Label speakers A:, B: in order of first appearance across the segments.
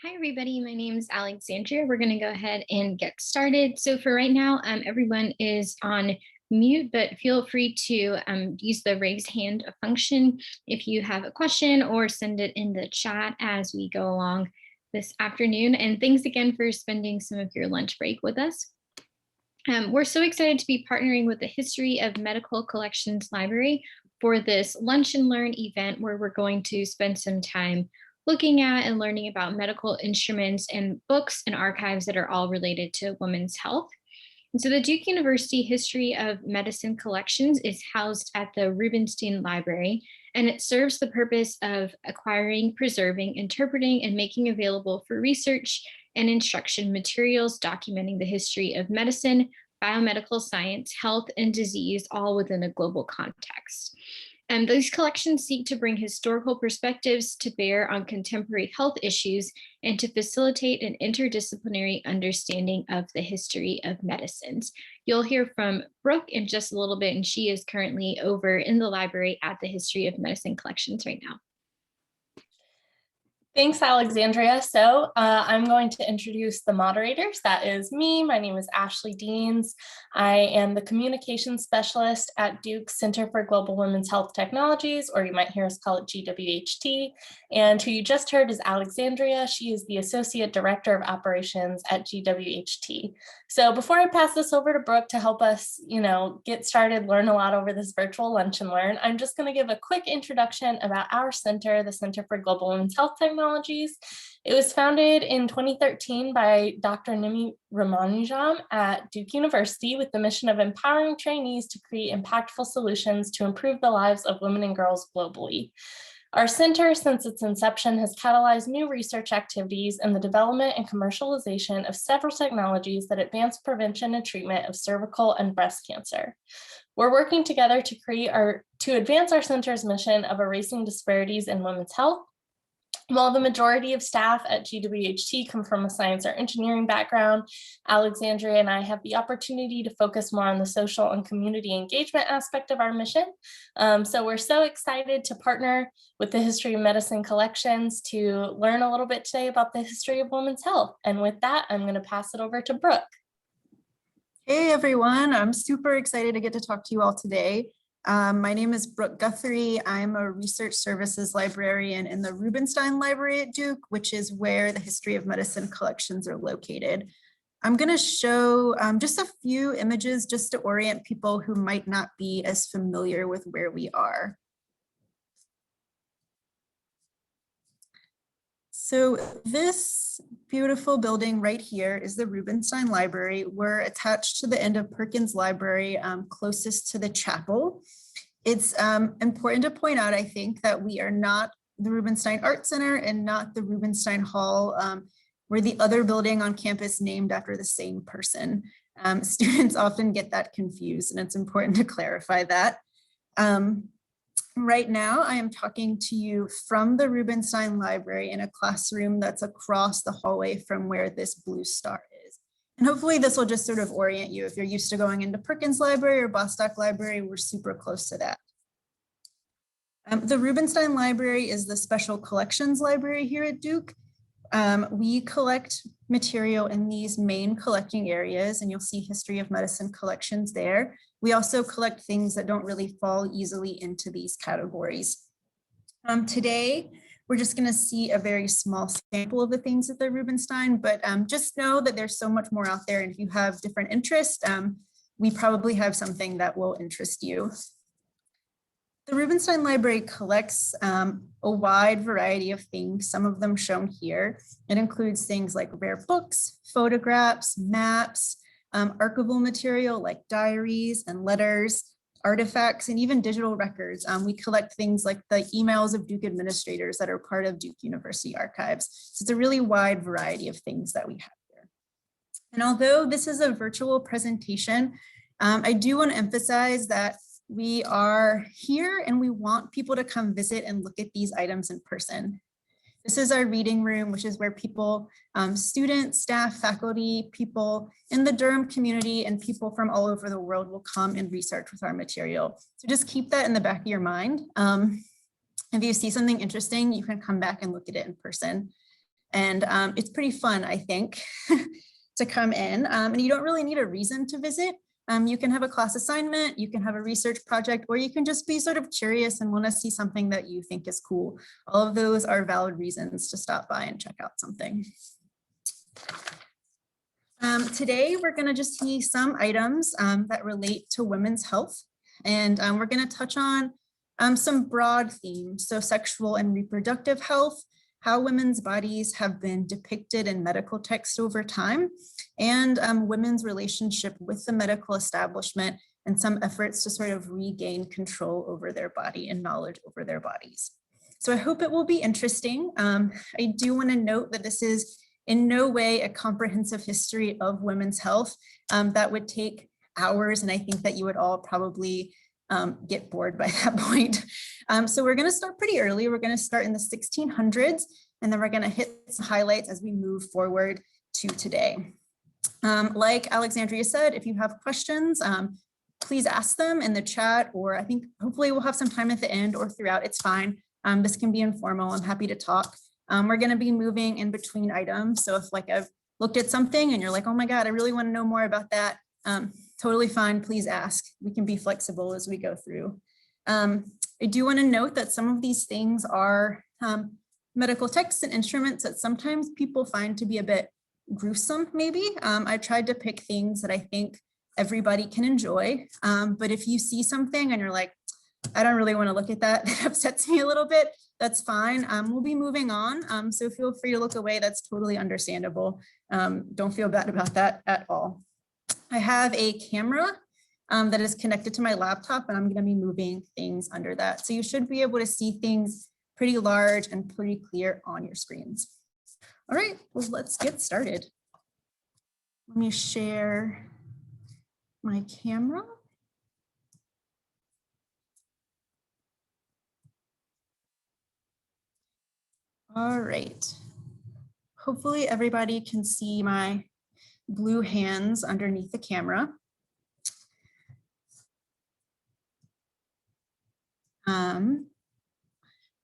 A: Hi, everybody. My name is Alexandria. We're going to go ahead and get started. So for right now, everyone is on mute, but feel free to use the raise hand function if you have a question or send it in the chat as we go along this afternoon. And thanks again for spending some of your lunch break with us. We're so excited to be partnering with the History of Medical Collections Library for this Lunch and Learn event where we're going to spend some time looking at and learning about medical instruments and books and archives that are all related to women's health. And so the Duke University History of Medicine Collections is housed at the Rubenstein Library, and it serves the purpose of acquiring, preserving, interpreting, and making available for research and instruction materials documenting the history of medicine, biomedical science, health, and disease, all within a global context. And these collections seek to bring historical perspectives to bear on contemporary health issues and to facilitate an interdisciplinary understanding of the history of medicines. You'll hear from Brooke in just a little bit, and she is currently over in the library at the History of Medicine collections right now.
B: Thanks, Alexandria. So I'm going to introduce the moderators. That is me. My name is Ashley Deans. I am the communications specialist at Duke Center for Global Women's Health Technologies, or you might hear us call it GWHT. And who you just heard is Alexandria. She is the Associate Director of Operations at GWHT. So before I pass this over to Brooke to help us, get started, learn a lot over this virtual lunch and learn, I'm just going to give a quick introduction about our center, the Center for Global Women's Health Technologies. It was founded in 2013 by Dr. Nimi Ramanujam at Duke University with the mission of empowering trainees to create impactful solutions to improve the lives of women and girls globally. Our center, since its inception, has catalyzed new research activities and the development and commercialization of several technologies that advance prevention and treatment of cervical and breast cancer. We're working together to advance our center's mission of erasing disparities in women's health. While the majority of staff at GWHT come from a science or engineering background, Alexandria and I have the opportunity to focus more on the social and community engagement aspect of our mission. So we're so excited to partner with the History of Medicine collections to learn a little bit today about the history of women's health. And with that, I'm going to pass it over to Brooke.
C: Hey everyone, I'm super excited to get to talk to you all today. My name is Brooke Guthrie. I'm a research services librarian in the Rubenstein Library at Duke, which is where the History of Medicine collections are located. I'm going to show just a few images just to orient people who might not be as familiar with where we are. So this beautiful building right here is the Rubenstein Library. We're attached to the end of Perkins Library, closest to the chapel. It's important to point out, I think, that we are not the Rubenstein Art Center and not the Rubenstein Hall. We're the other building on campus named after the same person. Students often get that confused, and it's important to clarify that. Right now, I am talking to you from the Rubenstein Library in a classroom that's across the hallway from where this blue star is. And hopefully this will just sort of orient you. If you're used to going into Perkins Library or Bostock Library, we're super close to that. The Rubenstein Library is the special collections library here at Duke. We collect material in these main collecting areas, and you'll see History of Medicine collections there. We also collect things that don't really fall easily into these categories. Today, we're just going to see a very small sample of the things at the Rubenstein, but just know that there's so much more out there, and if you have different interests, we probably have something that will interest you. The Rubenstein Library collects a wide variety of things, some of them shown here. It includes things like rare books, photographs, maps, archival material like diaries and letters, artifacts, and even digital records. We collect things like the emails of Duke administrators that are part of Duke University archives. So it's a really wide variety of things that we have here. And although this is a virtual presentation, I do want to emphasize that we are here and we want people to come visit and look at these items in person. This is our reading room, which is where people, students, staff, faculty, people in the Durham community and people from all over the world will come and research with our material. So just keep that in the back of your mind. If you see something interesting, you can come back and look at it in person. And it's pretty fun, I think, to come in. And you don't really need a reason to visit. You can have a class assignment, you can have a research project, or you can just be sort of curious and want to see something that you think is cool. All of those are valid reasons to stop by and check out something. Today, we're going to just see some items that relate to women's health. And we're going to touch on some broad themes. So sexual and reproductive health, how women's bodies have been depicted in medical text over time, and women's relationship with the medical establishment and some efforts to sort of regain control over their body and knowledge over their bodies. So I hope it will be interesting. I do want to note that this is in no way a comprehensive history of women's health. That would take hours, and I think that you would all probably get bored by that point. So we're going to start pretty early. We're going to start in the 1600s, and then we're going to hit some highlights as we move forward to today. Like Alexandria said, if you have questions, please ask them in the chat, or I think hopefully we'll have some time at the end or throughout. It's fine. This can be informal. I'm happy to talk. We're going to be moving in between items. So if like I've looked at something and you're like, oh my God, I really want to know more about that. Totally fine, please ask. We can be flexible as we go through. I do want to note that some of these things are medical texts and instruments that sometimes people find to be a bit gruesome, maybe. I tried to pick things that I think everybody can enjoy. But if you see something and you're like, I don't really want to look at that, that upsets me a little bit, that's fine. We'll be moving on. So feel free to look away. That's totally understandable. Don't feel bad about that at all. I have a camera that is connected to my laptop, and I'm going to be moving things under that. So you should be able to see things pretty large and pretty clear on your screens. All right, well, let's get started. Let me share my camera. All right. Hopefully everybody can see my blue hands underneath the camera.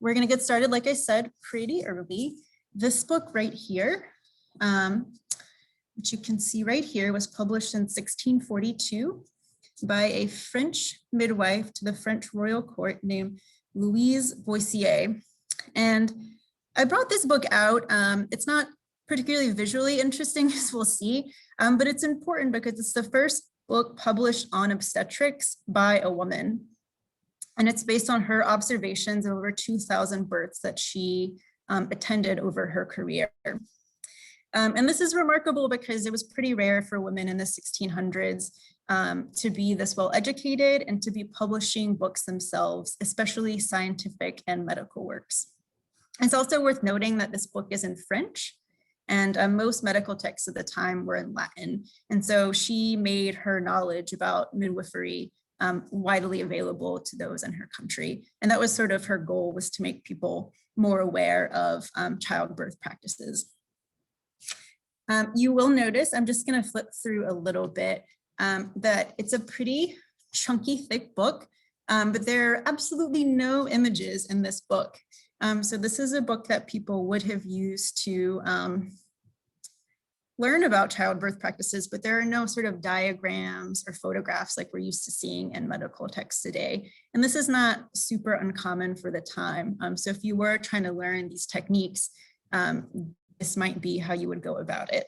C: We're going to get started, like I said, pretty early. This book right here, which you can see right here, was published in 1642 by a French midwife to the French royal court named Louise YWCA. And I brought this book out. It's not particularly visually interesting, as we'll see, but it's important because it's the first book published on obstetrics by a woman. And it's based on her observations of over 2,000 births that she attended over her career. And this is remarkable because it was pretty rare for women in the 1600s to be this well-educated and to be publishing books themselves, especially scientific and medical works. It's also worth noting that this book is in French, and most medical texts at the time were in Latin. And so she made her knowledge about midwifery widely available to those in her country. And that was sort of her goal, was to make people more aware of childbirth practices. You will notice, I'm just going to flip through a little bit, that it's a pretty chunky, thick book, but there are absolutely no images in this book. So this is a book that people would have used to learn about childbirth practices, but there are no sort of diagrams or photographs like we're used to seeing in medical texts today. And this is not super uncommon for the time. So if you were trying to learn these techniques, this might be how you would go about it.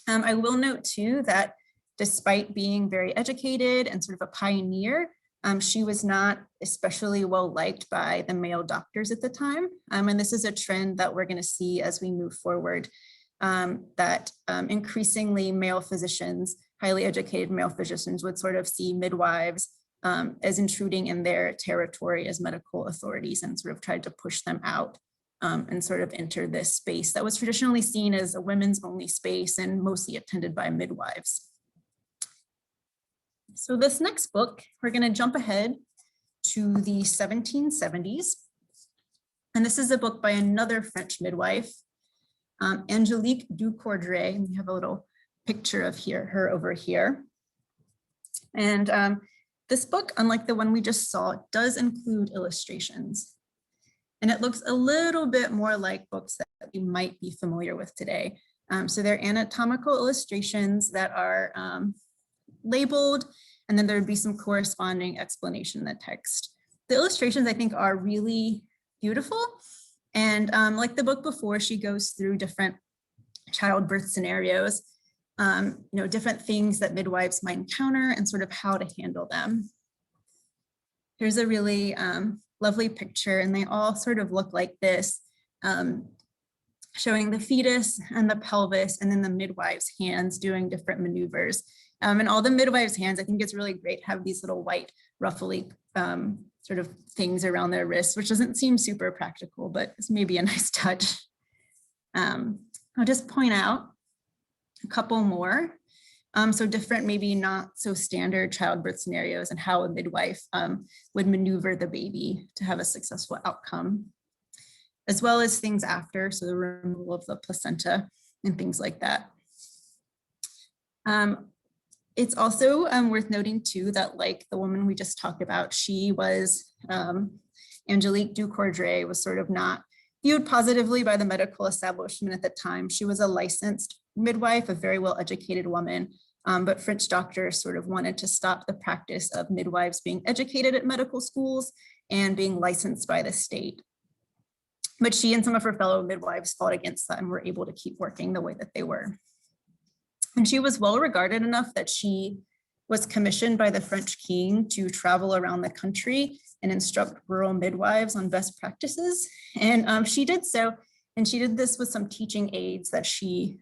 C: I will note too that despite being very educated and sort of a pioneer, she was not especially well liked by the male doctors at the time. And this is a trend that we're going to see as we move forward, that increasingly male physicians, highly educated male physicians, would sort of see midwives as intruding in their territory as medical authorities, and sort of tried to push them out and sort of enter this space that was traditionally seen as a women's only space and mostly attended by midwives. So this next book, we're going to jump ahead to the 1770s. And this is a book by another French midwife, Angélique Ducoudray. And we have a little picture of her over here. And this book, unlike the one we just saw, does include illustrations. And it looks a little bit more like books that we might be familiar with today. So they're anatomical illustrations that are labeled, and then there would be some corresponding explanation in the text. The illustrations, I think, are really beautiful. And like the book before, she goes through different childbirth scenarios, different things that midwives might encounter and sort of how to handle them. Here's a really lovely picture, and they all sort of look like this, showing the fetus and the pelvis, and then the midwives' hands doing different maneuvers. And all the midwives' hands, I think it's really great to have these little white ruffly sort of things around their wrists, which doesn't seem super practical, but it's maybe a nice touch. I'll just point out a couple more. So different, maybe not so standard childbirth scenarios and how a midwife would maneuver the baby to have a successful outcome, as well as things after, so the removal of the placenta and things like that. It's also worth noting too that, like the woman we just talked about, she was, Angelique Ducourdray was sort of not viewed positively by the medical establishment at the time. She was a licensed midwife, a very well-educated woman, but French doctors sort of wanted to stop the practice of midwives being educated at medical schools and being licensed by the state. But she and some of her fellow midwives fought against that and were able to keep working the way that they were. And she was well regarded enough that she was commissioned by the French king to travel around the country and instruct rural midwives on best practices. And she did so, and she did this with some teaching aids that she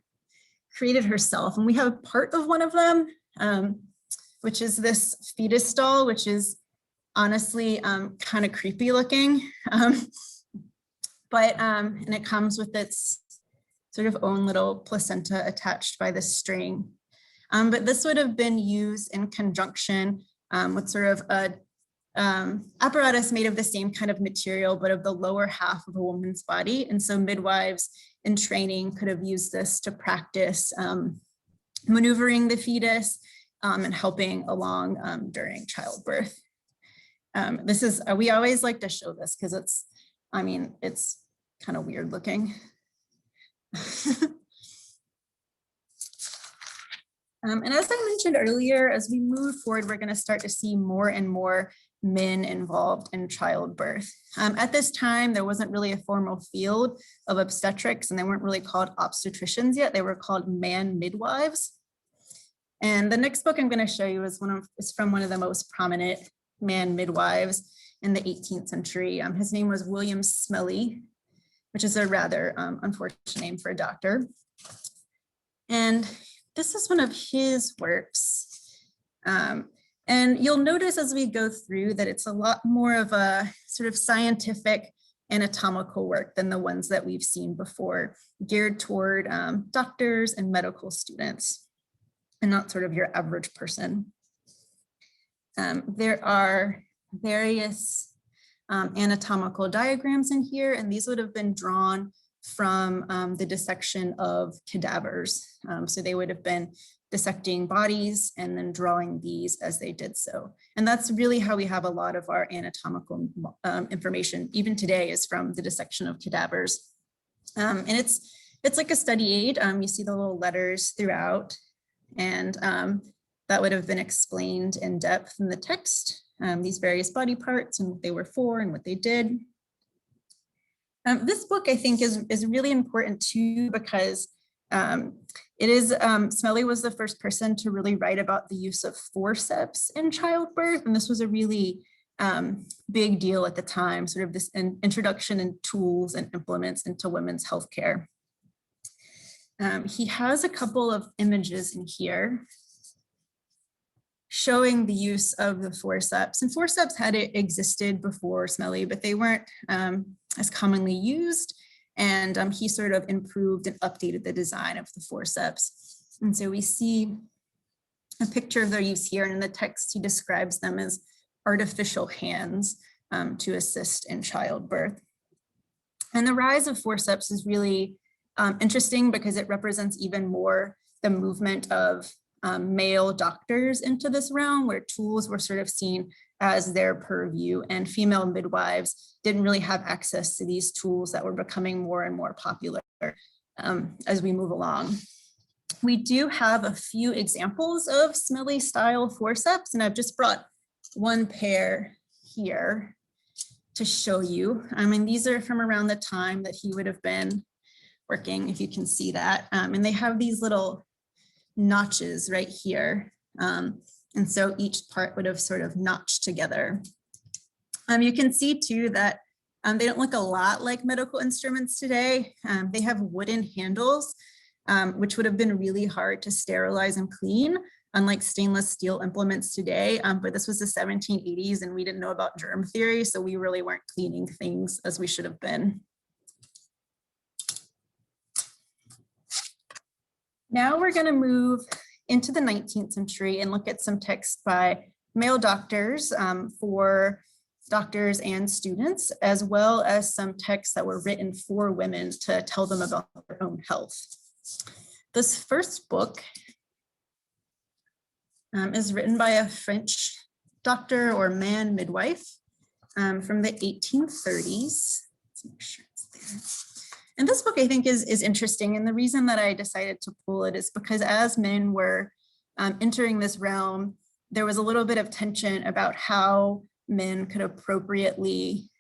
C: created herself. And we have part of one of them, which is this fetus stall, which is honestly kind of creepy looking. And it comes with its sort of own little placenta attached by the string. But this would have been used in conjunction with sort of a apparatus made of the same kind of material, but of the lower half of a woman's body. And so midwives in training could have used this to practice maneuvering the fetus and helping along during childbirth. This is, we always like to show this because it's, I mean, it's kind of weird looking. And as I mentioned earlier, as we move forward, we're going to start to see more and more men involved in childbirth. At this time, there wasn't really a formal field of obstetrics, and they weren't really called obstetricians yet. They were called man midwives. And the next book I'm going to show you is from one of the most prominent man midwives in the 18th century. His name was William Smelly, which is a rather unfortunate name for a doctor. And this is one of his works. And you'll notice as we go through that it's a lot more of a sort of scientific anatomical work than the ones that we've seen before, geared toward doctors and medical students, and not sort of your average person. There are various anatomical diagrams in here, and these would have been drawn from the dissection of cadavers. So they would have been dissecting bodies and then drawing these as they did so. And that's really how we have a lot of our anatomical information, even today, is from the dissection of cadavers. And it's like a study aid. You see the little letters throughout, and that would have been explained in depth in the text, these various body parts and what they were for and what they did. This book, I think, is really important too, because it is, Smelly was the first person to really write about the use of forceps in childbirth. And this was a really big deal at the time, sort of this introduction in tools and implements into women's healthcare. He has a couple of images in here showing the use of the forceps. And forceps had existed before Smelly, but they weren't as commonly used. And he sort of improved and updated the design of the forceps. And so we see a picture of their use here, and in the text he describes them as artificial hands to assist in childbirth. And the rise of forceps is really interesting because it represents even more the movement of male doctors into this realm, where tools were sort of seen as their purview, and female midwives didn't really have access to these tools that were becoming more and more popular as we move along. We do have a few examples of Smelly style forceps, and I've just brought one pair here to show you. I mean, these are from around the time that he would have been working, if you can see that. And they have these little notches right here. And so each part would have sort of notched together. You can see too that they don't look a lot like medical instruments today. They have wooden handles, which would have been really hard to sterilize and clean, unlike stainless steel implements today. But this was the 1780s and we didn't know about germ theory, so we really weren't cleaning things as we should have been. Now we're going to move into the 19th century and look at some texts by male doctors for doctors and students, as well as some texts that were written for women to tell them about their own health. This first book is written by a French doctor or man midwife from the 1830s. Let's make sure it's there. And this book, I think, is interesting. And the reason that I decided to pull it is because as men were entering this realm, there was a little bit of tension about how men could appropriately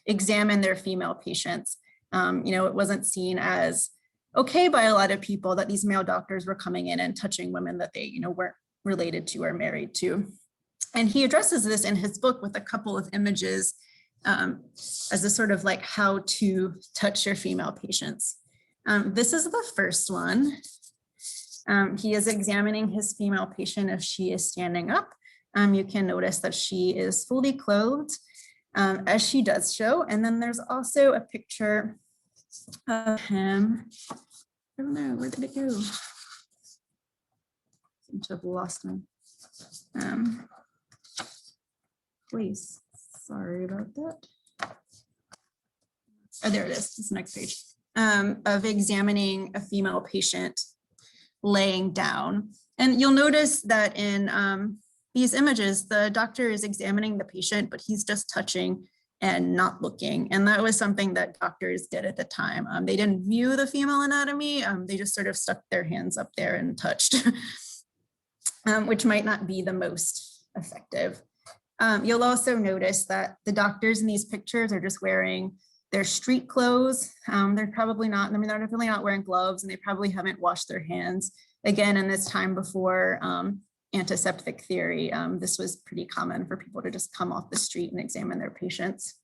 C: examine their female patients. It wasn't seen as okay by a lot of people that these male doctors were coming in and touching women that they, weren't related to or married to. And he addresses this in his book with a couple of images as a sort of like how to touch your female patients. This is the first one. He is examining his female patient as she is standing up. You can notice that she is fully clothed as she does show. And then there's also a picture of him. I don't know, where did it go? I seem to have lost him. Please. Sorry about that. Oh, there it is. It's the next page of examining a female patient laying down. And you'll notice that in these images, the doctor is examining the patient, but he's just touching and not looking. And that was something that doctors did at the time. They didn't view the female anatomy. They just sort of stuck their hands up there and touched, which might not be the most effective. You'll also notice that the doctors in these pictures are just wearing their street clothes. They're definitely not wearing gloves, and they probably haven't washed their hands. Again, in this time before antiseptic theory, this was pretty common for people to just come off the street and examine their patients.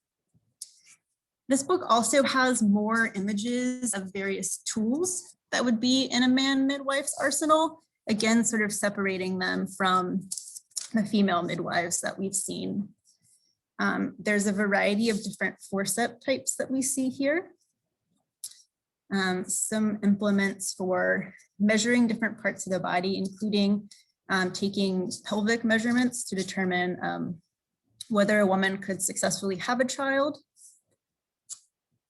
C: This book also has more images of various tools that would be in a man midwife's arsenal, again, sort of separating them from the female midwives that we've seen. There's a variety of different forceps types that we see here. Some implements for measuring different parts of the body, including taking pelvic measurements to determine whether a woman could successfully have a child.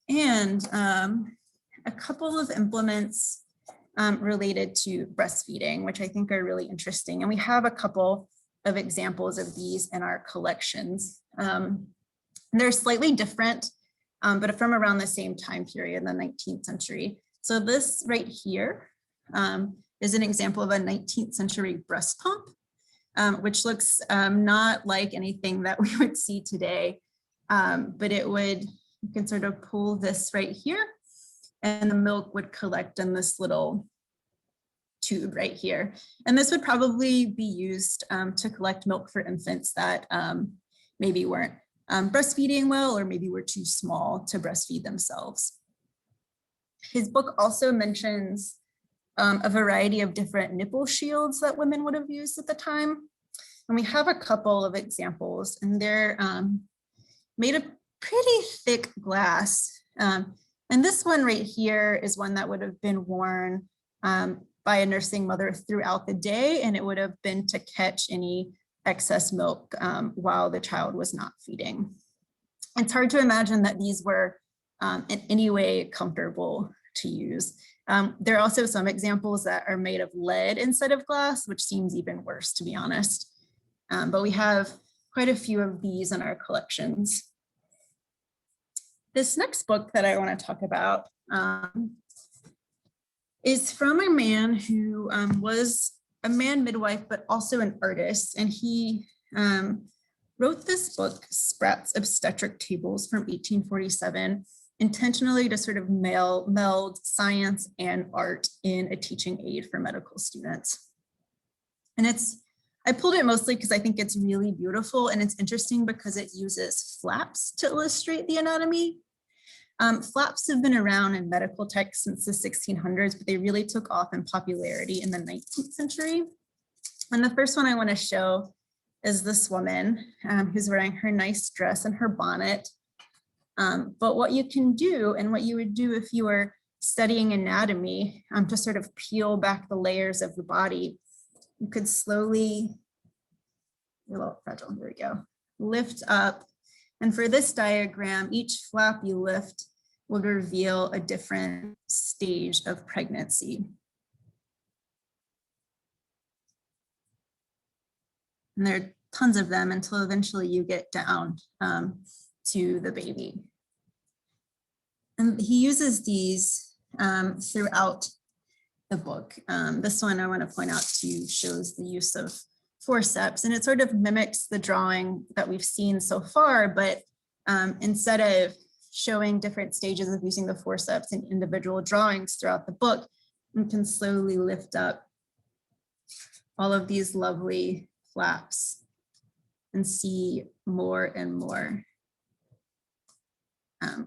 C: And a couple of implements related to breastfeeding, which I think are really interesting. And we have a couple of examples of these in our collections. They're slightly different, but from around the same time period, the 19th century. So this right here is an example of a 19th century breast pump, which looks not like anything that we would see today, but you can sort of pull this right here, and the milk would collect in this little tube right here. And this would probably be used to collect milk for infants that maybe weren't breastfeeding well, or maybe were too small to breastfeed themselves. His book also mentions a variety of different nipple shields that women would have used at the time. And we have a couple of examples, and they're made of pretty thick glass. And this one right here is one that would have been worn by a nursing mother throughout the day, and it would have been to catch any excess milk while the child was not feeding. It's hard to imagine that these were in any way comfortable to use. There are also some examples that are made of lead instead of glass, which seems even worse, to be honest. but we have quite a few of these in our collections. This next book that I want to talk about is from a man who was a man midwife, but also an artist. And he wrote this book, Spratt's Obstetric Tables from 1847, intentionally to sort of meld science and art in a teaching aid for medical students. And I pulled it mostly because I think it's really beautiful, and it's interesting because it uses flaps to illustrate the anatomy. Flaps have been around in medical texts since the 1600s, but they really took off in popularity in the 19th century. And the first one I want to show is this woman who's wearing her nice dress and her bonnet. But what you can do, and what you would do if you were studying anatomy, to sort of peel back the layers of the body, you could slowly, a little fragile, here we go, lift up. And for this diagram, each flap you lift would reveal a different stage of pregnancy. And there are tons of them until eventually you get down to the baby. And he uses these throughout the book. This one I want to point out to you shows the use of forceps, and it sort of mimics the drawing that we've seen so far, but instead of showing different stages of using the forceps in individual drawings throughout the book, you can slowly lift up all of these lovely flaps and see more and more,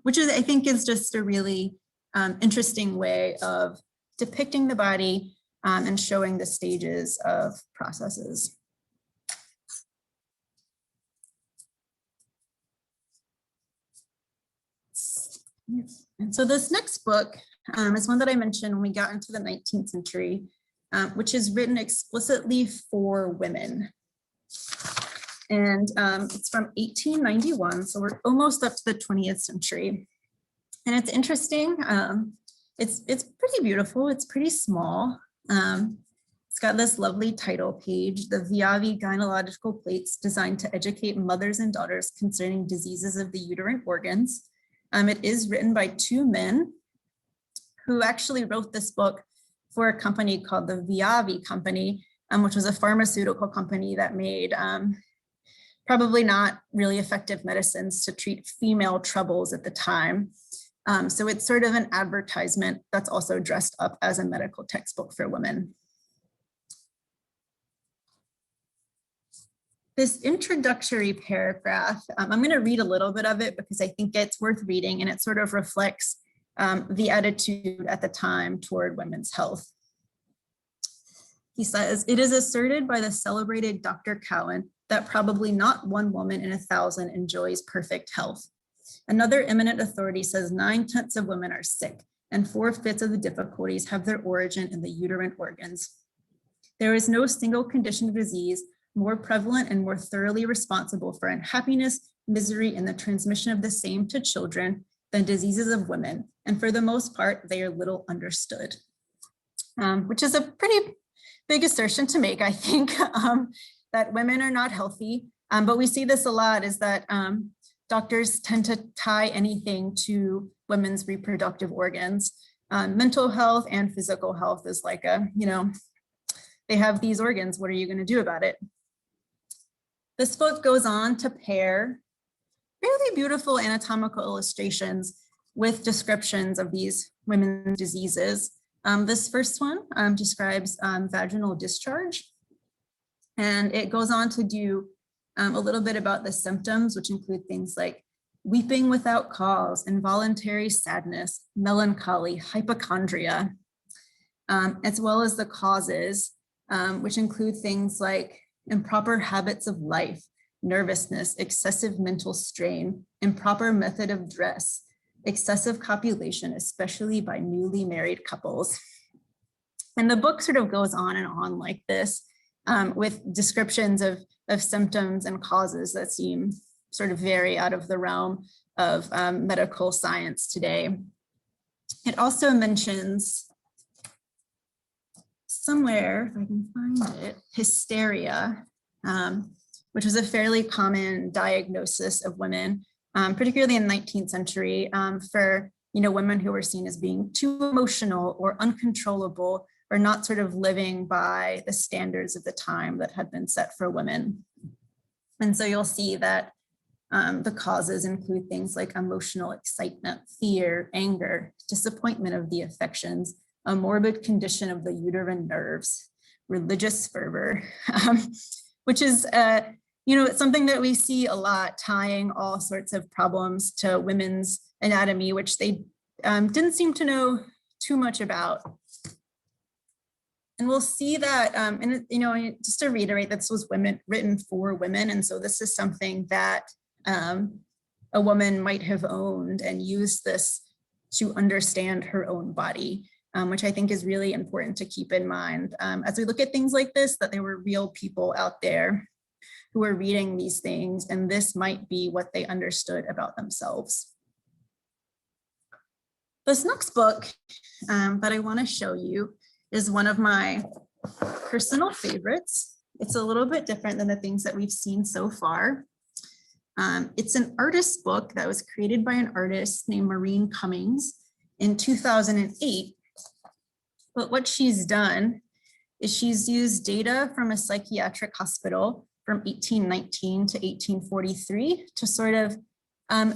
C: which is, I think, is just a really interesting way of depicting the body and showing the stages of processes. And so this next book is one that I mentioned when we got into the 19th century, which is written explicitly for women. And it's from 1891, so we're almost up to the 20th century. And it's interesting. It's pretty beautiful. It's pretty small. It's got this lovely title page, the Viavi gynecological plates designed to educate mothers and daughters concerning diseases of the uterine organs. It is written by two men who actually wrote this book for a company called the Viavi Company, which was a pharmaceutical company that made probably not really effective medicines to treat female troubles at the time. So it's sort of an advertisement that's also dressed up as a medical textbook for women. This introductory paragraph, I'm going to read a little bit of it because I think it's worth reading, and it sort of reflects the attitude at the time toward women's health. He says, "It is asserted by the celebrated Dr. Cowan that probably not one woman in 1,000 enjoys perfect health. Another eminent authority says 9/10 of women are sick, and 4/5 of the difficulties have their origin in the uterine organs. There is no single condition of disease more prevalent and more thoroughly responsible for unhappiness, misery, and the transmission of the same to children than diseases of women, and for the most part, they are little understood." Which is a pretty big assertion to make, I think, that women are not healthy. But we see this a lot, is that doctors tend to tie anything to women's reproductive organs. Mental health and physical health is like they have these organs, what are you going to do about it? This book goes on to pair really beautiful anatomical illustrations with descriptions of these women's diseases. This first one describes vaginal discharge, and it goes on to do a little bit about the symptoms, which include things like weeping without cause, involuntary sadness, melancholy, hypochondria, as well as the causes, which include things like improper habits of life, nervousness, excessive mental strain, improper method of dress, excessive copulation, especially by newly married couples. And the book sort of goes on and on like this, with descriptions of symptoms and causes that seem sort of very out of the realm of medical science today. It also mentions somewhere, if I can find it, hysteria, which was a fairly common diagnosis of women, particularly in the 19th century, for women who were seen as being too emotional or uncontrollable, or not sort of living by the standards of the time that had been set for women. And so you'll see that the causes include things like emotional excitement, fear, anger, disappointment of the affections, a morbid condition of the uterine nerves, religious fervor, which is something that we see a lot, tying all sorts of problems to women's anatomy, which they didn't seem to know too much about. And we'll see that, and just to reiterate, this was written for women, and so this is something that a woman might have owned and used this to understand her own body, which I think is really important to keep in mind as we look at things like this, that there were real people out there who were reading these things, and this might be what they understood about themselves. This next book that I want to show you is one of my personal favorites. It's a little bit different than the things that we've seen so far. It's an artist's book that was created by an artist named Maureen Cummings in 2008. But what she's done is she's used data from a psychiatric hospital from 1819 to 1843 to sort of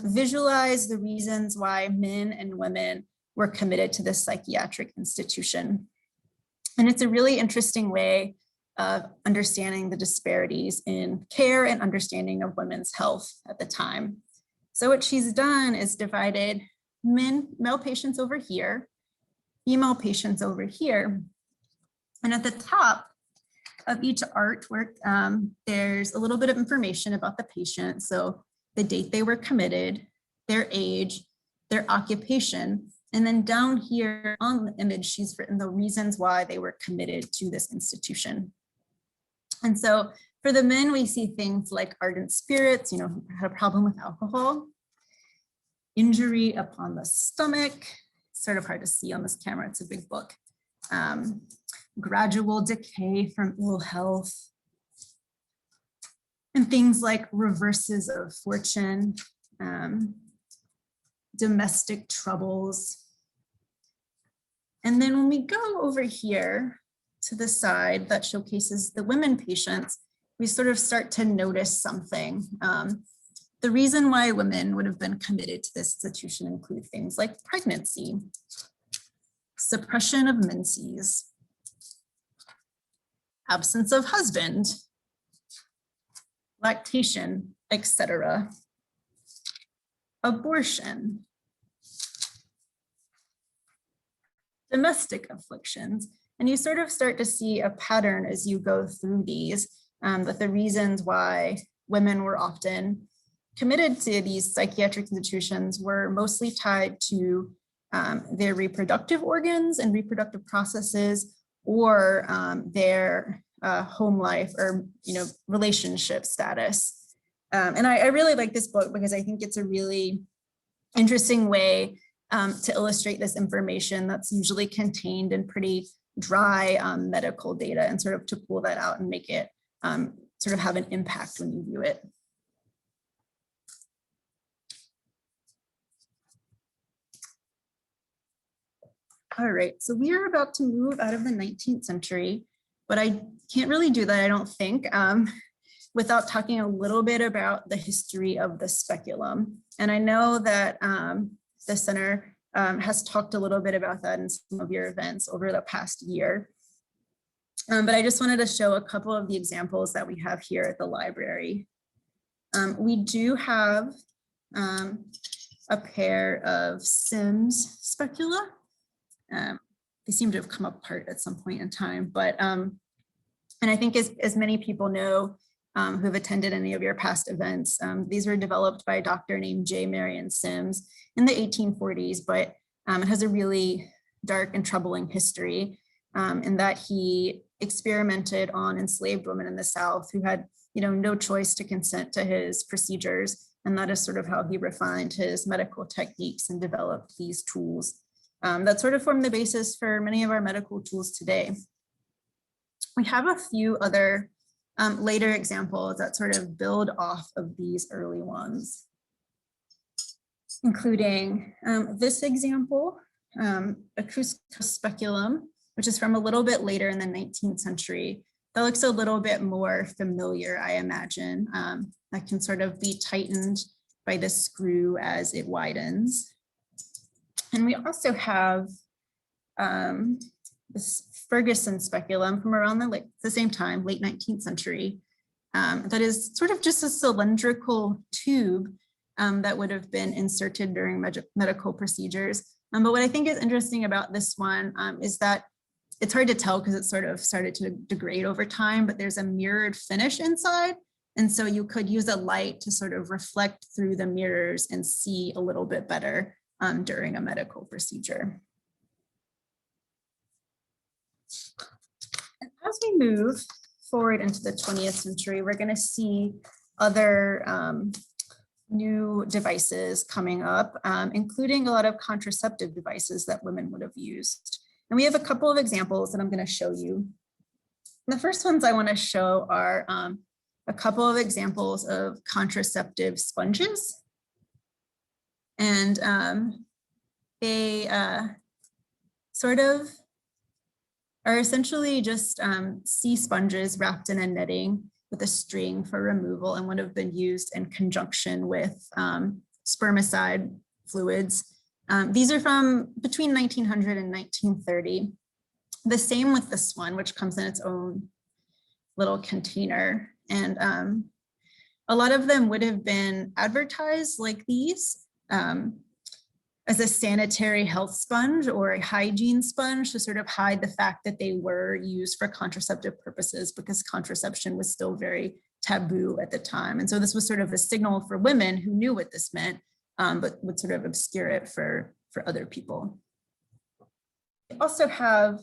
C: visualize the reasons why men and women were committed to this psychiatric institution. And it's a really interesting way of understanding the disparities in care and understanding of women's health at the time. So what she's done is divided male patients over here, female patients over here. And at the top of each artwork, there's a little bit of information about the patient. So the date they were committed, their age, their occupation, and then down here on the image, she's written the reasons why they were committed to this institution. And so for the men, we see things like ardent spirits, who had a problem with alcohol, injury upon the stomach, sort of hard to see on this camera, it's a big book, gradual decay from ill health, and things like reverses of fortune, domestic troubles. And then when we go over here to the side that showcases the women patients, we sort of start to notice something. The reason why women would have been committed to this institution include things like pregnancy, suppression of menses, absence of husband, lactation, etc., abortion, domestic afflictions. And you sort of start to see a pattern as you go through these, that the reasons why women were often committed to these psychiatric institutions were mostly tied to their reproductive organs and reproductive processes, or their home life or relationship status. And I really like this book because I think it's a really interesting way to illustrate this information that's usually contained in pretty dry medical data, and sort of to pull that out and make it sort of have an impact when you view it. All right, so we are about to move out of the 19th century, but I can't really do that, I don't think, without talking a little bit about the history of the speculum. And I know that the center has talked a little bit about that in some of your events over the past year. But I just wanted to show a couple of the examples that we have here at the library. We do have a pair of Sims specula. They seem to have come apart at some point in time, but and I think as many people know who have attended any of your past events, these were developed by a doctor named J. Marion Sims in the 1840s, but it has a really dark and troubling history in that he experimented on enslaved women in the South who had no choice to consent to his procedures, and that is sort of how he refined his medical techniques and developed these tools that sort of form the basis for many of our medical tools today. We have a few other later examples that sort of build off of these early ones, including this example, acoustic speculum, which is from a little bit later in the 19th century. That looks a little bit more familiar, I imagine. That can sort of be tightened by the screw as it widens. And we also have this Ferguson speculum from around the same time, late 19th century, that is sort of just a cylindrical tube that would have been inserted during medical procedures. But what I think is interesting about this one is that it's hard to tell because it sort of started to degrade over time, but there's a mirrored finish inside. And so you could use a light to sort of reflect through the mirrors and see a little bit better during a medical procedure. And as we move forward into the 20th century, we're going to see other new devices coming up, including a lot of contraceptive devices that women would have used. And we have a couple of examples that I'm going to show you. The first ones I want to show are a couple of examples of contraceptive sponges. And they sort of are essentially just sea sponges wrapped in a netting with a string for removal and would have been used in conjunction with spermicide fluids. These are from between 1900 and 1930. The same with this one, which comes in its own little container. And a lot of them would have been advertised like these as a sanitary health sponge or a hygiene sponge to sort of hide the fact that they were used for contraceptive purposes because contraception was still very taboo at the time. And so this was sort of a signal for women who knew what this meant, but would sort of obscure it for other people. We also have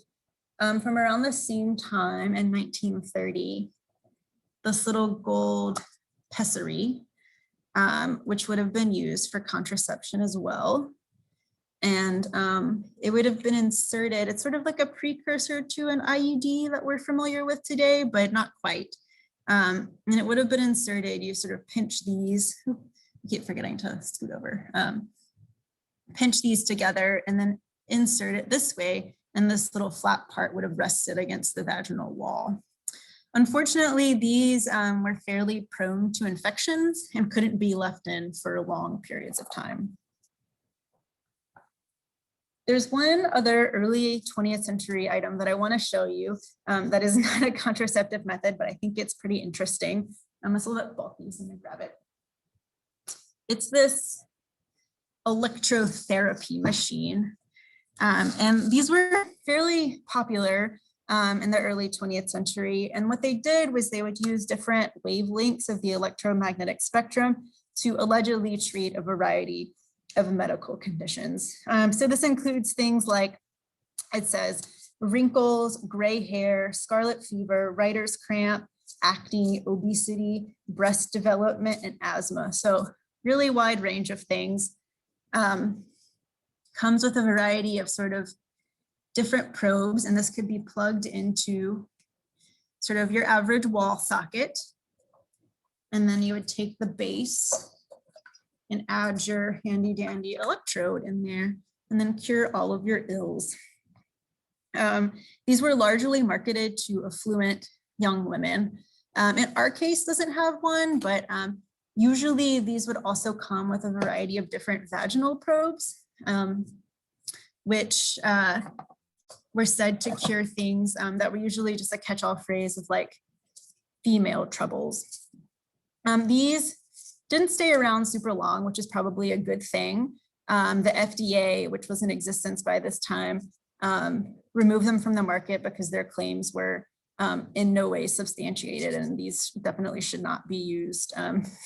C: from around the same time in 1930, this little gold pessary, which would have been used for contraception as well. And it would have been inserted, it's sort of like a precursor to an IUD that we're familiar with today, but not quite. And it would have been inserted, you sort of pinch these, I keep forgetting to scoot over, pinch these together and then insert it this way, and this little flat part would have rested against the vaginal wall. Unfortunately, these were fairly prone to infections and couldn't be left in for long periods of time. There's one other early 20th century item that I want to show you that is not a contraceptive method, but I think it's pretty interesting. It's a little bit bulky, so I'm going to grab it. It's this electrotherapy machine. And these were fairly popular in the early 20th century. And what they did was they would use different wavelengths of the electromagnetic spectrum to allegedly treat a variety of medical conditions. So this includes things like, it says, wrinkles, gray hair, scarlet fever, writer's cramp, acne, obesity, breast development, and asthma. So really wide range of things. Comes with a variety of sort of different probes, and this could be plugged into sort of your average wall socket. And then you would take the base and add your handy dandy electrode in there and then cure all of your ills. These were largely marketed to affluent young women. In our case, doesn't have one, but usually these would also come with a variety of different vaginal probes, which were said to cure things that were usually just a catch-all phrase of like female troubles. These didn't stay around super long, which is probably a good thing. The FDA, which was in existence by this time, removed them from the market because their claims were in no way substantiated, and these definitely should not be used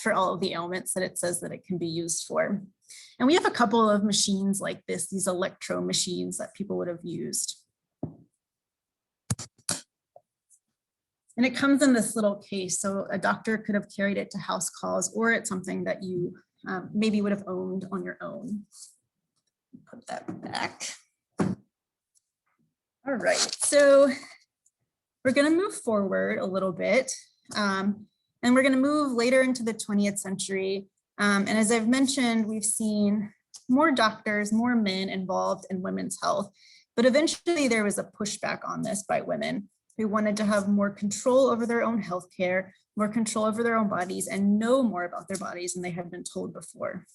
C: for all of the ailments that it says that it can be used for. And we have a couple of machines like this, these electro machines that people would have used. And it comes in this little case, so a doctor could have carried it to house calls, or it's something that you maybe would have owned on your own. Put that back. All right, so we're going to move forward a little bit And we're going to move later into the 20th century. And as I've mentioned, we've seen more doctors, more men involved in women's health. But eventually there was a pushback on this by women who wanted to have more control over their own healthcare, more control over their own bodies, and know more about their bodies than they had been told before.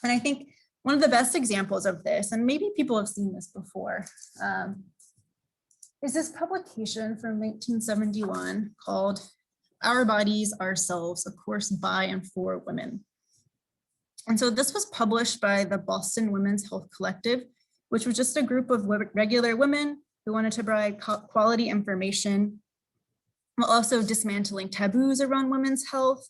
C: And I think one of the best examples of this, and maybe people have seen this before, is this publication from 1971 called Our Bodies, Ourselves, A Course by and for Women. And so this was published by the Boston Women's Health Collective, which was just a group of regular women who wanted to provide quality information, while also dismantling taboos around women's health,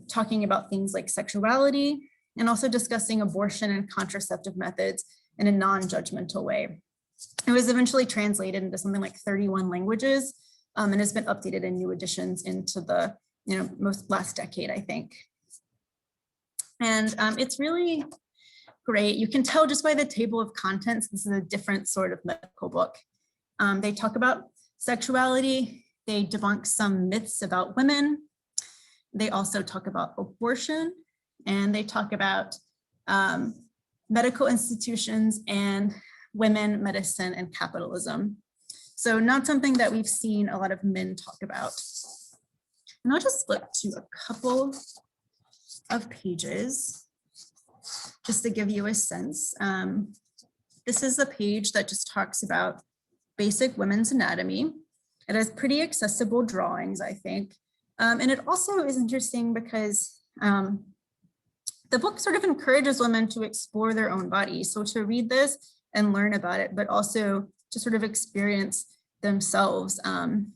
C: talking about things like sexuality, and also discussing abortion and contraceptive methods in a non-judgmental way. It was eventually translated into something like 31 languages, and has been updated in new editions into the last decade, I think. And it's really great. You can tell just by the table of contents, this is a different sort of medical book. They talk about sexuality. They debunk some myths about women. They also talk about abortion, and they talk about medical institutions and women, medicine, and capitalism. So not something that we've seen a lot of men talk about. And I'll just flip to a couple of pages just to give you a sense. This is the page that just talks about basic women's anatomy. It has pretty accessible drawings, I think. And it also is interesting because the book sort of encourages women to explore their own bodies. So to read this and learn about it, but also to sort of experience themselves and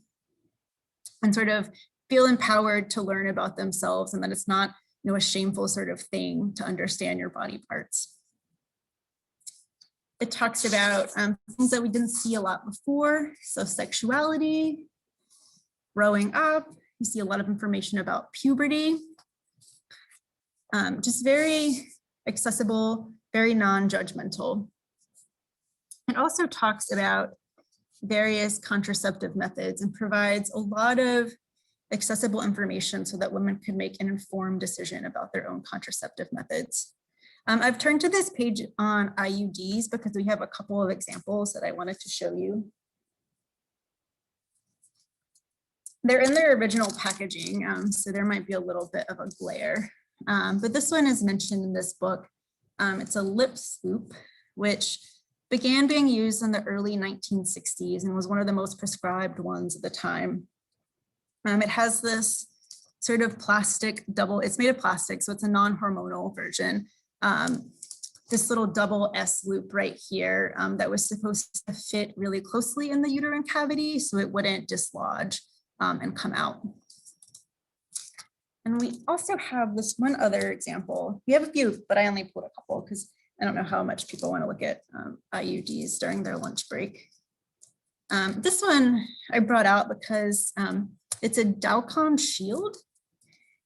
C: sort of feel empowered to learn about themselves, and that it's not a shameful sort of thing to understand your body parts. It talks about things that we didn't see a lot before. So sexuality, growing up, you see a lot of information about puberty, just very accessible, very non-judgmental. It also talks about various contraceptive methods and provides a lot of accessible information so that women can make an informed decision about their own contraceptive methods. I've turned to this page on IUDs because we have a couple of examples that I wanted to show you. They're in their original packaging, so there might be a little bit of a glare. But this one is mentioned in this book. It's a lip sloop, which began being used in the early 1960s and was one of the most prescribed ones at the time. It has this sort of plastic double, it's made of plastic, so it's a non-hormonal version. This little double S loop right here that was supposed to fit really closely in the uterine cavity so it wouldn't dislodge and come out. And we also have this one other example. We have a few, but I only pulled a couple because I don't know how much people want to look at IUDs during their lunch break. This one I brought out because it's a Dowcon shield.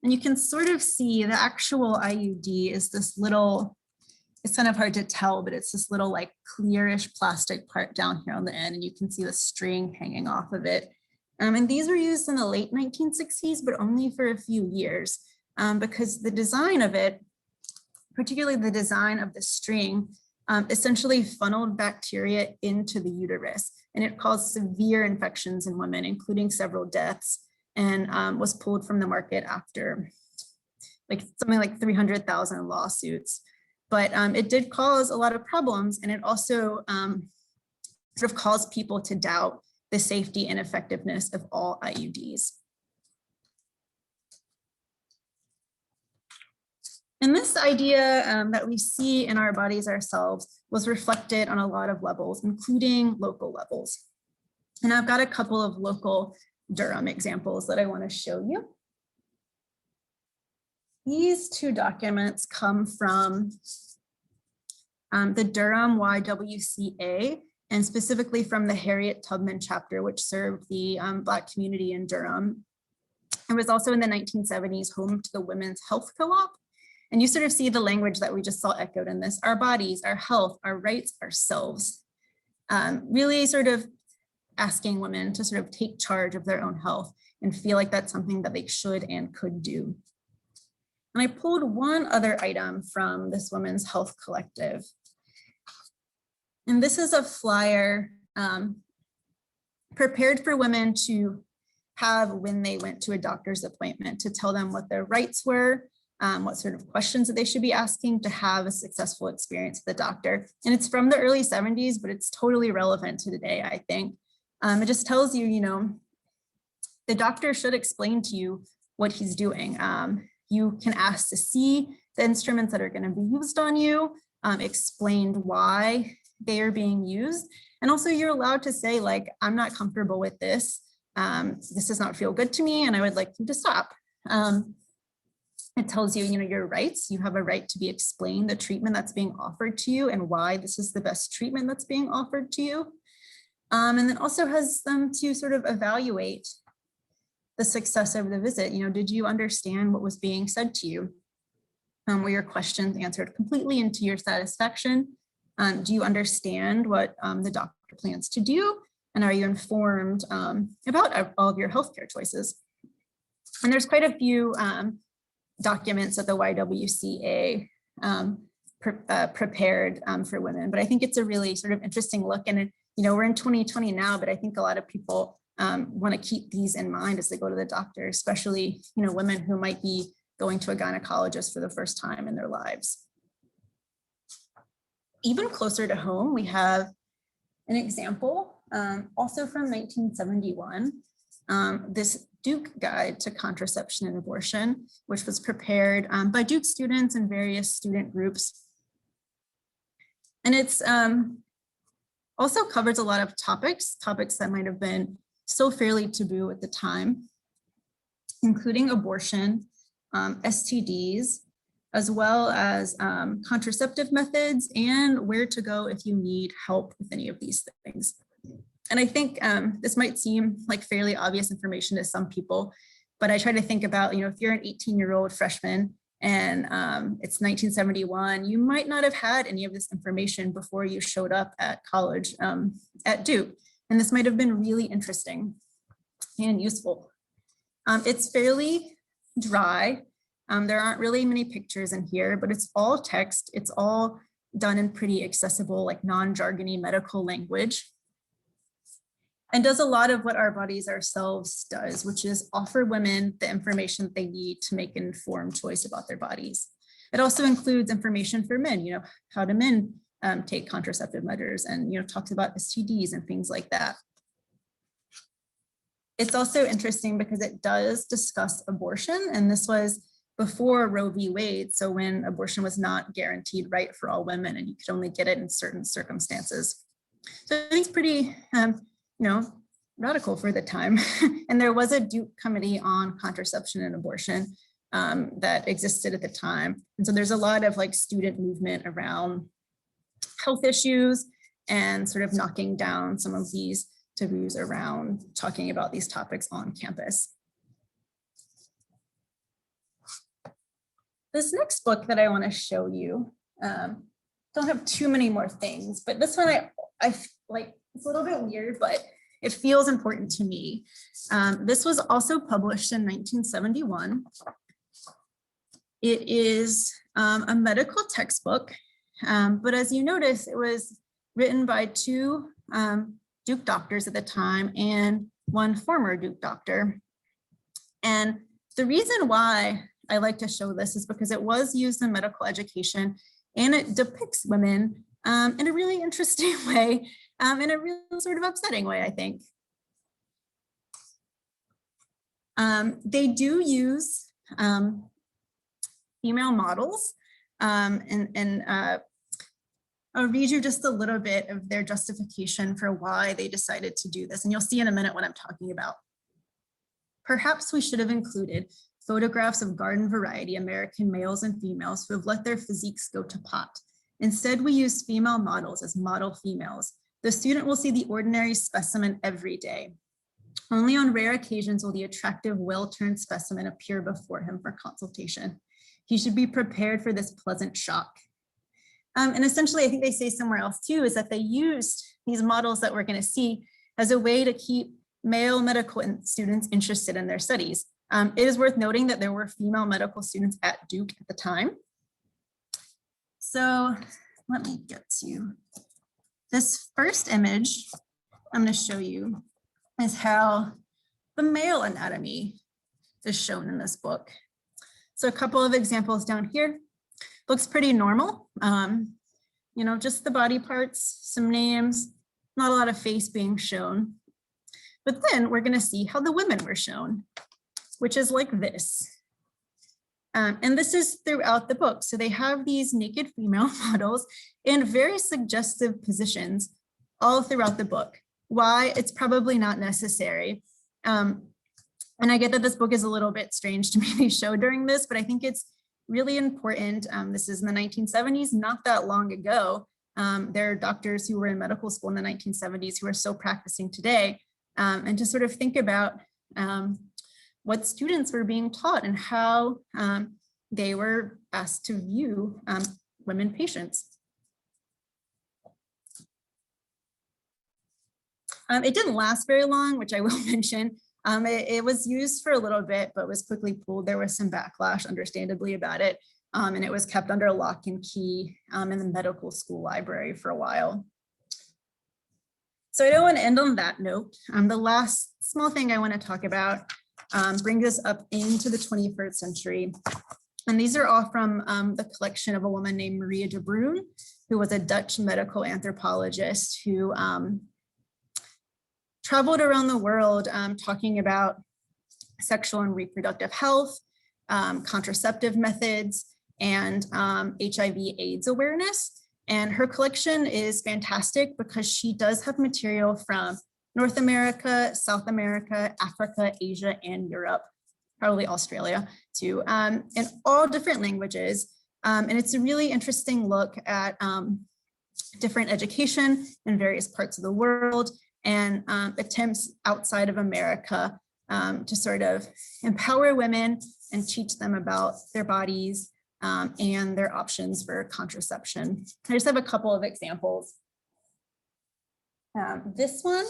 C: And you can sort of see the actual IUD is this little, it's kind of hard to tell, but it's this little like clearish plastic part down here on the end, and you can see the string hanging off of it. And these were used in the late 1960s, but only for a few years because the design of it, particularly the design of the string, essentially funneled bacteria into the uterus, and it caused severe infections in women, including several deaths, and was pulled from the market after something like 300,000 lawsuits. But it did cause a lot of problems, and it also sort of caused people to doubt the safety and effectiveness of all IUDs. And this idea that we see in our bodies ourselves was reflected on a lot of levels, including local levels. And I've got a couple of local Durham examples that I want to show you. These two documents come from the Durham YWCA, and specifically from the Harriet Tubman chapter, which served the Black community in Durham. It was also in the 1970s home to the Women's Health Co-op. And you sort of see the language that we just saw echoed in this: our bodies, our health, our rights, ourselves. Really sort of asking women to sort of take charge of their own health and feel like that's something that they should and could do. And I pulled one other item from this Women's Health Collective. And this is a flyer prepared for women to have when they went to a doctor's appointment, to tell them what their rights were, what sort of questions that they should be asking to have a successful experience with the doctor. And it's from the early 70s, but it's totally relevant to today, I think. It just tells you, the doctor should explain to you what he's doing. You can ask to see the instruments that are going to be used on you, explained why they are being used. And also you're allowed to say, like, I'm not comfortable with this. This does not feel good to me, and I would like you to stop. It tells you, your rights. You have a right to be explained the treatment that's being offered to you and why this is the best treatment that's being offered to you. And then also has them to sort of evaluate the success of the visit. Did you understand what was being said to you? Were your questions answered completely and to your satisfaction? Do you understand what the doctor plans to do? And are you informed about all of your healthcare choices? And there's quite a few documents that the YWCA prepared for women, but I think it's a really sort of interesting look. And we're in 2020 now, but I think a lot of people want to keep these in mind as they go to the doctor, especially women who might be going to a gynecologist for the first time in their lives. Even closer to home, we have an example, also from 1971, this Duke Guide to Contraception and Abortion, which was prepared by Duke students and various student groups. And it's also covers a lot of topics that might have been still fairly taboo at the time, including abortion, STDs, as well as contraceptive methods and where to go if you need help with any of these things. And I think this might seem like fairly obvious information to some people, but I try to think about, if you're an 18-year-old freshman and it's 1971, you might not have had any of this information before you showed up at college at Duke. And this might have been really interesting and useful. It's fairly dry. There aren't really many pictures in here, but it's all text. It's all done in pretty accessible, like non-jargony medical language. And does a lot of what Our Bodies Ourselves does, which is offer women the information that they need to make an informed choice about their bodies. It also includes information for men, how do men take contraceptive measures, and talks about STDs and things like that. It's also interesting because it does discuss abortion, and this was before Roe v. Wade, so when abortion was not guaranteed right for all women and you could only get it in certain circumstances. So I think it's pretty, radical for the time. And there was a Duke Committee on Contraception and Abortion that existed at the time. And so there's a lot of student movement around health issues and sort of knocking down some of these taboos around talking about these topics on campus. This next book that I want to show you, don't have too many more things, but this one I like, it's a little bit weird, but it feels important to me. This was also published in 1971. It is a medical textbook, but as you notice, it was written by two Duke doctors at the time and one former Duke doctor. And the reason why I like to show this is because it was used in medical education and it depicts women in a really interesting way, in a really sort of upsetting way, I think. They do use female models, and I'll read you just a little bit of their justification for why they decided to do this, and you'll see in a minute what I'm talking about. Perhaps we should have included photographs of garden variety American males and females who have let their physiques go to pot. Instead, we used female models as model females. The student will see the ordinary specimen every day. Only on rare occasions will the attractive, well-turned specimen appear before him for consultation. He should be prepared for this pleasant shock. And essentially, I think they say somewhere else too, is that they used these models that we're going to see as a way to keep male medical students interested in their studies. It is worth noting that there were female medical students at Duke at the time. So let me get to this first image I'm going to show you is how the male anatomy is shown in this book. So a couple of examples down here. Looks pretty normal. You know, just the body parts, some names, not a lot of face being shown. But then we're going to see how the women were shown, which is like this. And this is throughout the book. So they have these naked female models in very suggestive positions all throughout the book. Why? It's probably not necessary. And I get that this book is a little bit strange to maybe show during this, but I think it's really important. This is in the 1970s, not that long ago. There are doctors who were in medical school in the 1970s who are still practicing today. And to sort of think about what students were being taught and how they were asked to view women patients. It didn't last very long, which I will mention. It was used for a little bit, but was quickly pulled. There was some backlash, understandably, about it. And it was kept under lock and key in the medical school library for a while. So I don't want to end on that note. The last small thing I want to talk about brings us up into the 21st century. And these are all from the collection of a woman named Maria de Bruin, who was a Dutch medical anthropologist who traveled around the world talking about sexual and reproductive health, contraceptive methods, and HIV/AIDS awareness. And her collection is fantastic because she does have material from North America, South America, Africa, Asia, and Europe, probably Australia too, in all different languages. And it's a really interesting look at different education in various parts of the world and attempts outside of America to sort of empower women and teach them about their bodies and their options for contraception. I just have a couple of examples. This one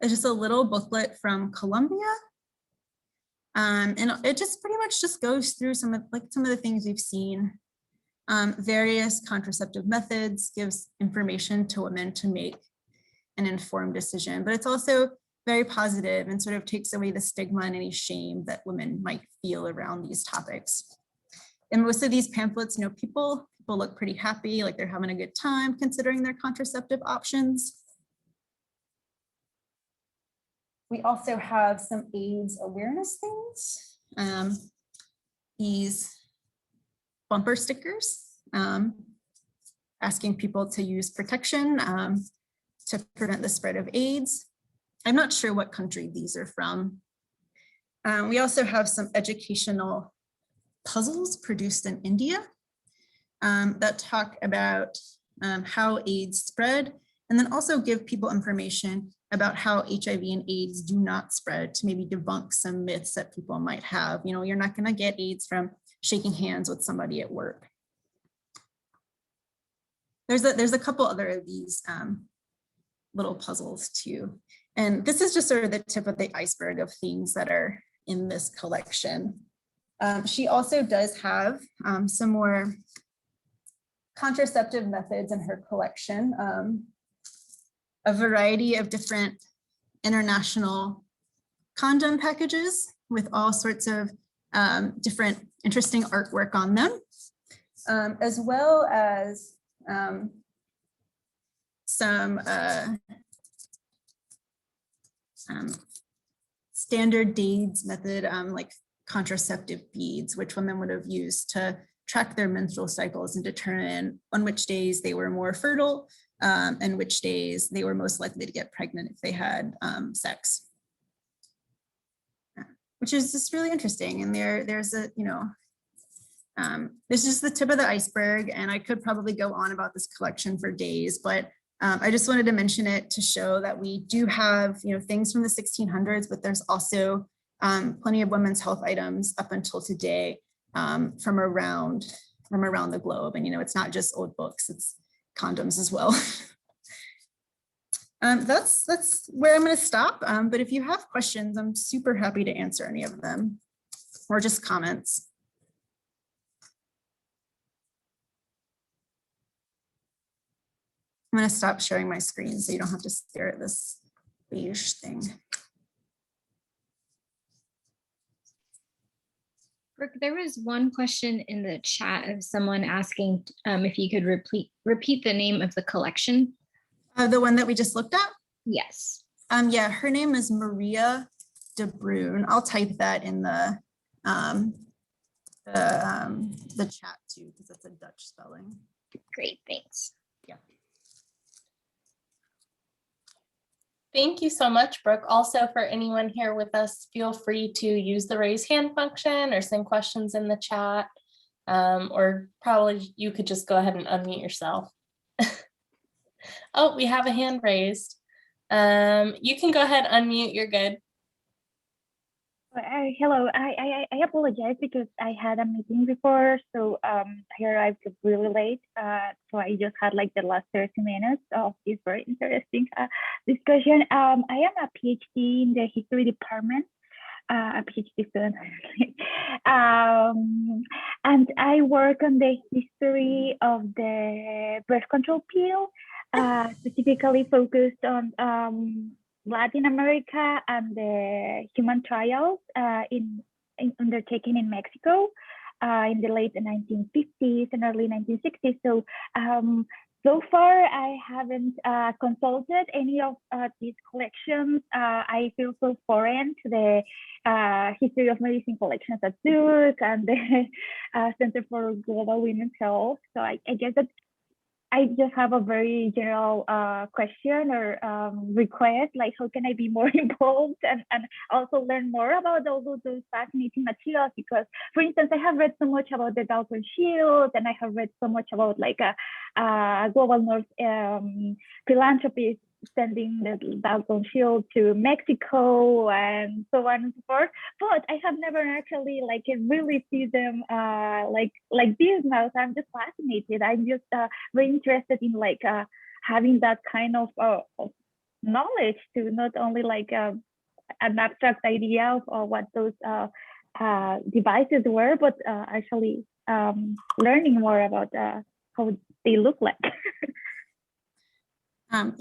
C: is just a little booklet from Colombia. And it just pretty much just goes through some of the things we've seen. Various contraceptive methods, gives information to women to make an informed decision, but it's also very positive and sort of takes away the stigma and any shame that women might feel around these topics. In most of these pamphlets, you know, people look pretty happy, like they're having a good time considering their contraceptive options. We also have some AIDS awareness things. These bumper stickers asking people to use protection to prevent the spread of AIDS. I'm not sure what country these are from. We also have some educational puzzles produced in India that talk about how AIDS spread, and then also give people information about how HIV and AIDS do not spread, to maybe debunk some myths that people might have. You know, you're not going to get AIDS from shaking hands with somebody at work. There's a couple other of these little puzzles too. And this is just sort of the tip of the iceberg of things that are in this collection. She also does have some more contraceptive methods in her collection, a variety of different international condom packages with all sorts of different interesting artwork on them, as well as some standard DAIDS method, like contraceptive beads, which women would have used to track their menstrual cycles and determine on which days they were more fertile and which days they were most likely to get pregnant if they had sex, which is just really interesting. And there's a, you know, this is the tip of the iceberg, and I could probably go on about this collection for days, but I just wanted to mention it to show that we do have, you know, things from the 1600s, but there's also plenty of women's health items up until today from around the globe. And, you know, it's not just old books, it's condoms as well. That's where I'm going to stop. But if you have questions, I'm super happy to answer any of them or just comments. I'm going to stop sharing my screen so you don't have to stare at this beige thing.
A: Brooke, there was one question in the chat of someone asking if you could repeat the name of the collection.
C: The one that we just looked at?
A: Yes.
C: Yeah, her name is Maria de Bruin. I'll type that in the chat too, because it's a Dutch spelling.
A: Great, thanks.
C: Yeah.
B: Thank you so much, Brooke. Also, for anyone here with us, feel free to use the raise hand function or send questions in the chat, or probably you could just go ahead and unmute yourself. Oh, we have a hand raised. You can go ahead, unmute, you're good.
D: Hello, I apologize because I had a meeting before, so I arrived really late. So I just had like the last 30 minutes of this very interesting discussion. I am a PhD in the history department, a PhD student, and I work on the history of the birth control pill, specifically focused on Latin America and the human trials undertaken in Mexico in the late 1950s and early 1960s. So, so far I haven't consulted any of these collections. I feel so foreign to the history of medicine collections at Duke and the Center for Global Women's Health. So I guess that I just have a very general question or request, like how can I be more involved and also learn more about all of those fascinating materials? Because, for instance, I have read so much about the Dalton Shield, and I have read so much about like a global north philanthropist sending the Dalton Shield to Mexico and so on and so forth. But I have never actually like really see them like this now. So I'm just fascinated. I'm just very interested in like having that kind of knowledge to not only like an abstract idea of what those devices were, but actually learning more about how they look like.
C: I'll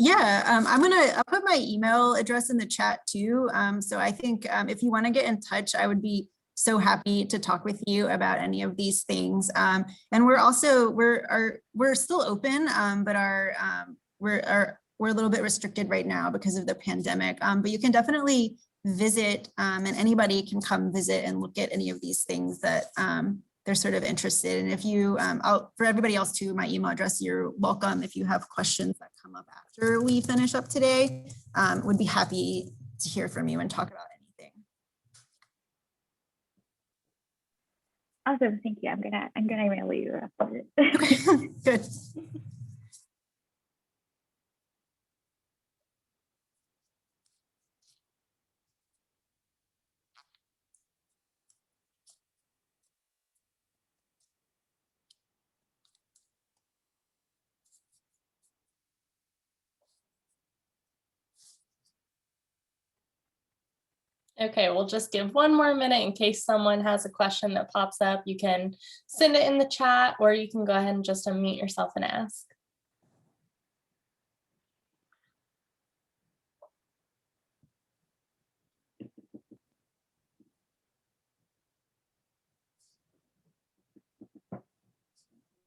C: put my email address in the chat too. So I think if you want to get in touch, I would be so happy to talk with you about any of these things. And we're also we're still open, but we're a little bit restricted right now because of the pandemic. But you can definitely visit, and anybody can come visit and look at any of these things that they're sort of interested in. If you, for everybody else too, my email address, you're welcome. If you have questions that come up after we finish up today, would be happy to hear from you and talk about anything.
D: Awesome, thank you. I'm gonna email you after it.
C: Okay, good.
B: Okay, we'll just give one more minute in case someone has a question that pops up. You can send it in the chat, or you can go ahead and just unmute yourself and ask.